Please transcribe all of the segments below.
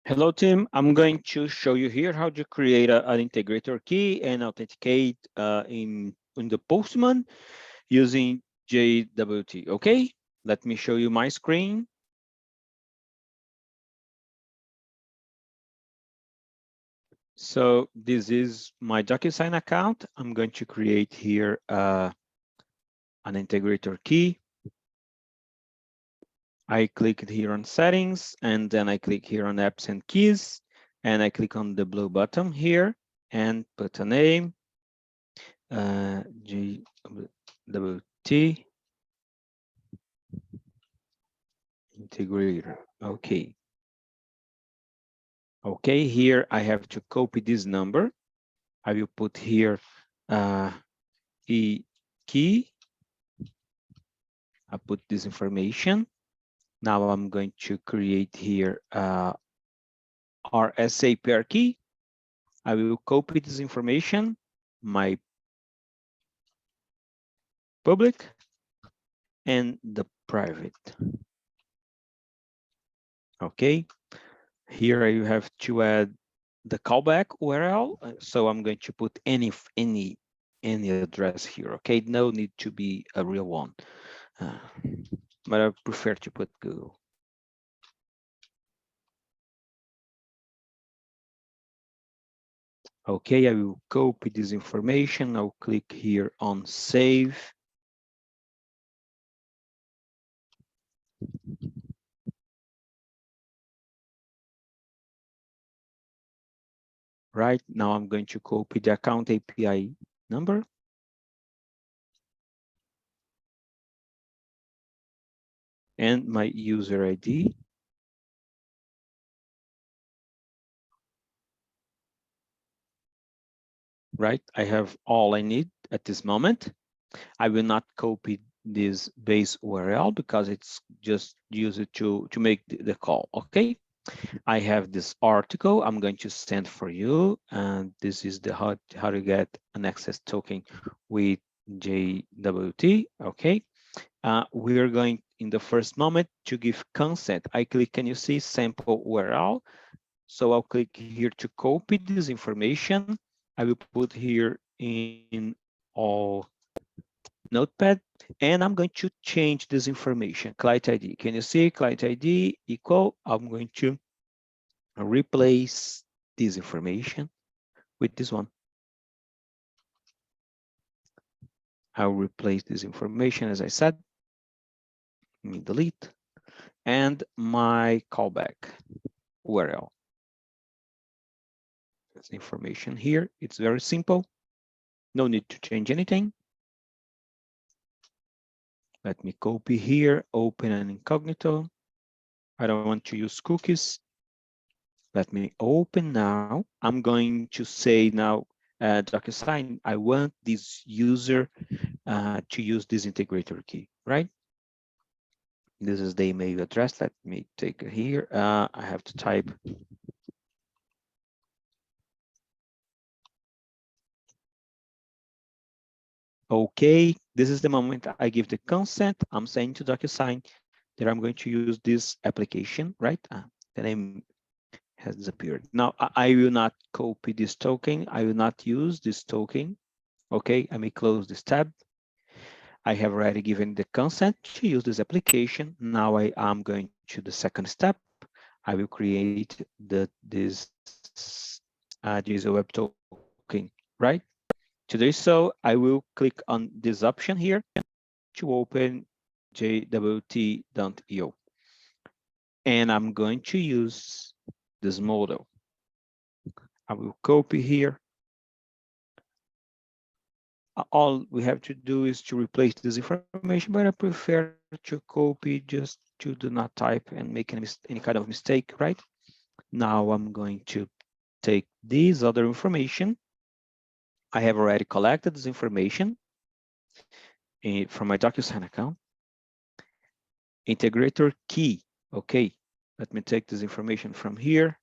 Hello, team. I'm going to show you here how to create an integrator key and authenticate in the Postman using JWT. Okay, let me show you my screen. So this is my DocuSign account. I'm going to create here an integrator key. I click here on settings, and then I click here on apps and keys, and I click on the blue button here and put a name, JWT integrator. Okay. Okay, here I have to copy this number. I will put here E key. I put this information. Now I'm going to create here RSA pair key. I will copy this information, my public and the private. Okay, here I have to add the callback URL. So I'm going to put any address here. Okay, no need to be a real one, but I prefer to put Google. Okay, I will copy this information. I'll click here on save. Right now, I'm going to copy the account API number. And my user ID. Right, I have all I need at this moment. I will not copy this base URL because it's just use it to make the call. Okay, I have this article I'm going to send for you, and this is the how to get an access token with JWT. Okay, we are going in the first moment to give consent. I click, can you see sample URL? So I'll click here to copy this information. I will put here in all notepad, and I'm going to change this information. Client ID, can you see client ID equal? I'm going to replace this information with this one. I'll replace this information, as I said. Let me delete, and my callback URL. This information here, it's very simple. No need to change anything. Let me copy here, open an incognito. I don't want to use cookies. Let me open now. I'm going to say now, DocuSign, I want this user to use this integrator key, right? This is the email address. Let me take it here. I have to type. Okay, this is the moment I give the consent. I'm saying to DocuSign that I'm going to use this application, right? The name has disappeared. Now, I will not copy this token. I will not use this token. Okay, I may close this tab. I have already given the consent to use this application. Now I am going to the second step. I will create this JSON web token, right? To do so, I will click on this option here to open JWT.io. And I'm going to use this model. I will copy here. All we have to do is to replace this information, but I prefer to copy just to do not type and make any kind of mistake, right? Now I'm going to take this other information. I have already collected this information from my DocuSign account. Integrator key, okay. Let me take this information from here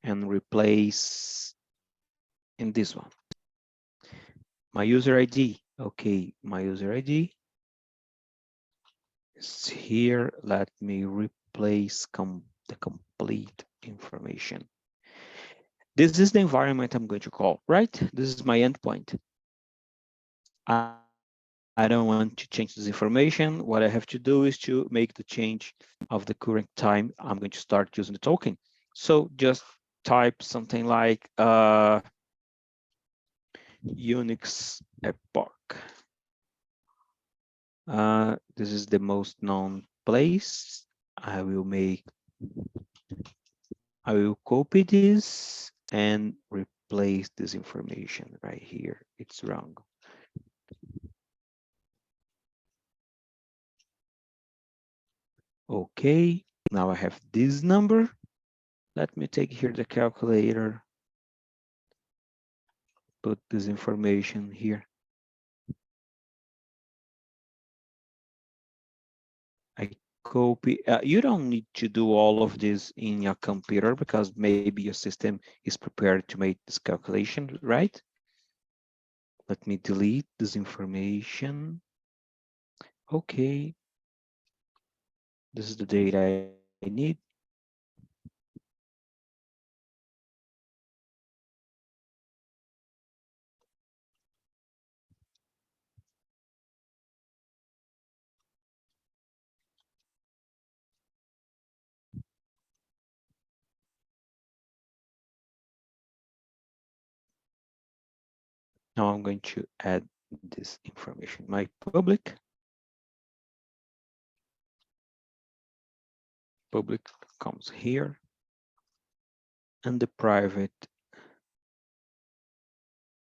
and replace in this one. My user ID, okay, my user ID is here. Let me replace replace the complete information. This is the environment I'm going to call, right? This is my endpoint. I don't want to change this information. What I have to do is to make the change of the current time. I'm going to start using the token. So just type something like Unix epoch. This is the most known place. I will copy this and replace this information right here. It's wrong. Okay, now I have this number. Let me take here the calculator, put this information here. I copy. You don't need to do all of this in your computer because maybe your system is prepared to make this calculation, right? Let me delete this information. Okay. This is the data I need. Now I'm going to add this information. My public comes here, and the private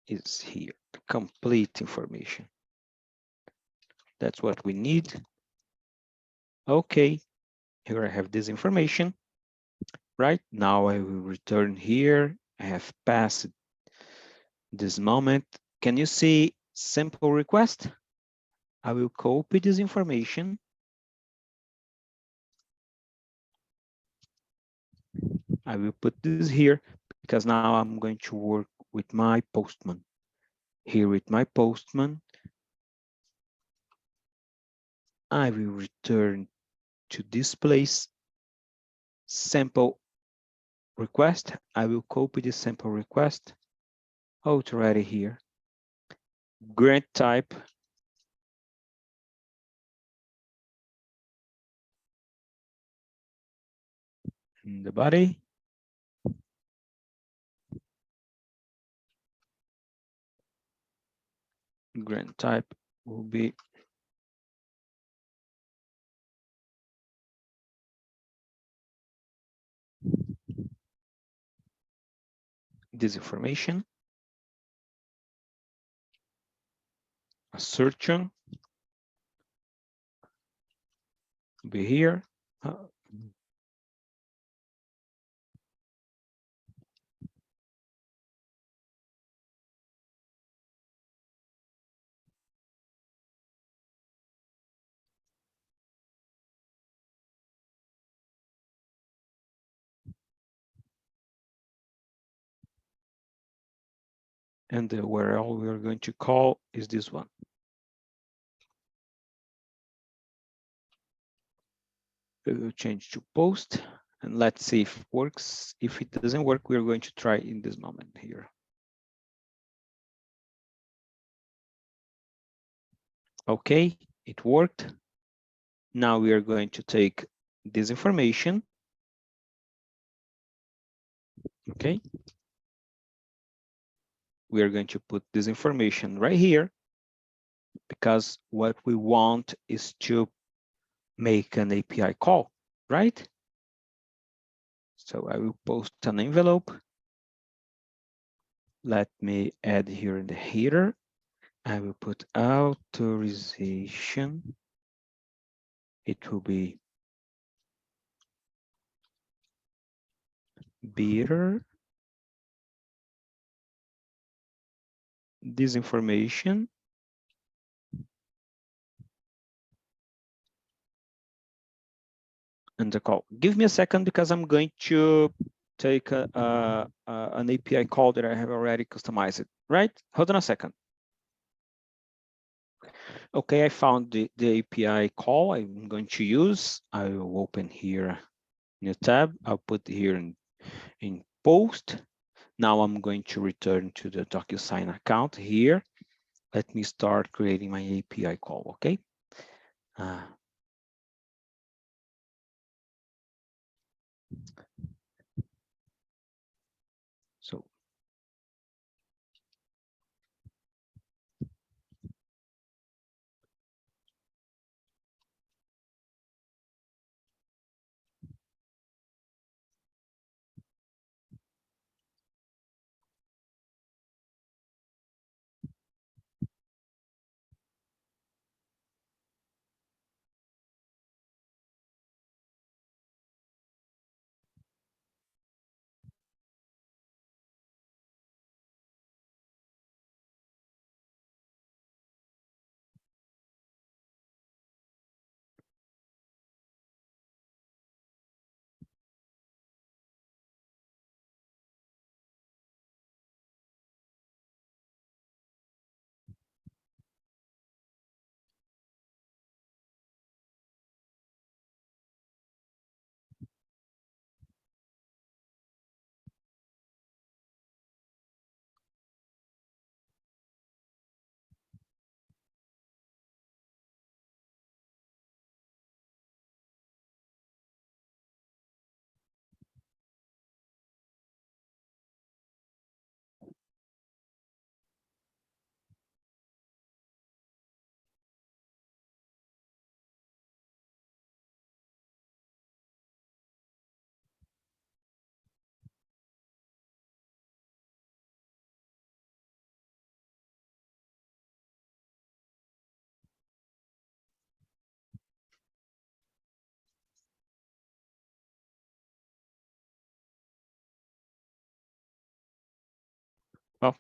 is here, the complete information. That's what we need. Okay, here I have this information. Right now I will return here. I have passed this moment. Can you see simple request? I will copy this information. I will put this here because now I'm going to work with my Postman. Here with my Postman, I will return to this place, sample request. I will copy the sample request. Oh, it's already here. Grant type. In the body. Grant type will be this information. Assertion will be here. And the URL we are going to call is this one. We will change to post and let's see if it works. If it doesn't work, we're going to try in this moment here. Okay, it worked. Now we are going to take this information. Okay. We are going to put this information right here because what we want is to make an API call, right? So I will post an envelope. Let me add here in the header. I will put authorization. It will be better. This information. And the call. Give me a second because I'm going to take an API call that I have already customized, right? Hold on a second. Okay, I found the API call I'm going to use. I will open here new tab. I'll put here in post. Now I'm going to return to the DocuSign account here. Let me start creating my API call, okay? So well,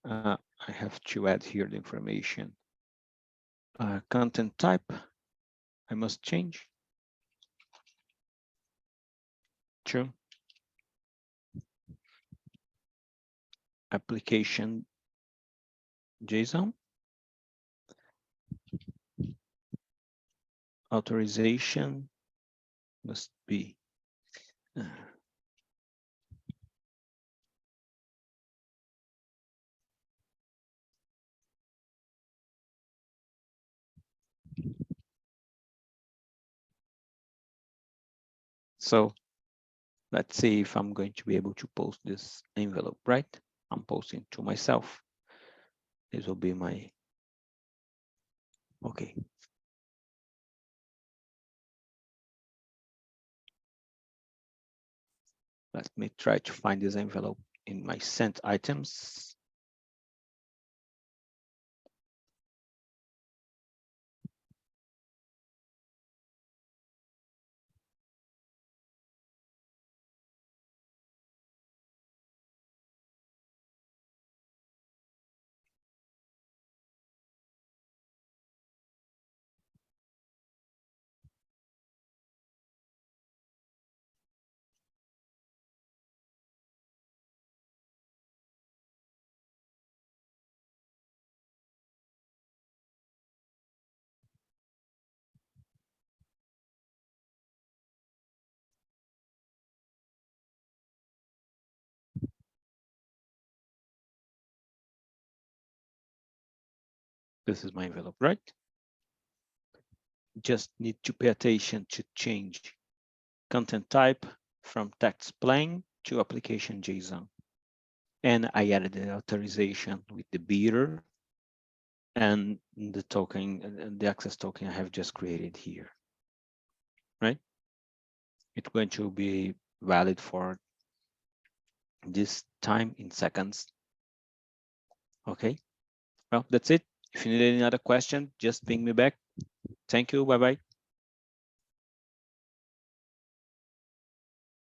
I have to add here the information. Content type, I must change to application JSON. Authorization must be so let's see if I'm going to be able to post this envelope, right? I'm posting to myself. This will be my, okay. Let me try to find this envelope in my sent items. This is my envelope, right? Just need to pay attention to change content type from text plain to application JSON. And I added the authorization with the beater and the token, the access token I have just created here, right? It's going to be valid for this time in seconds. Okay, well, that's it. If you need any other question, just ping me back. Thank you, bye-bye.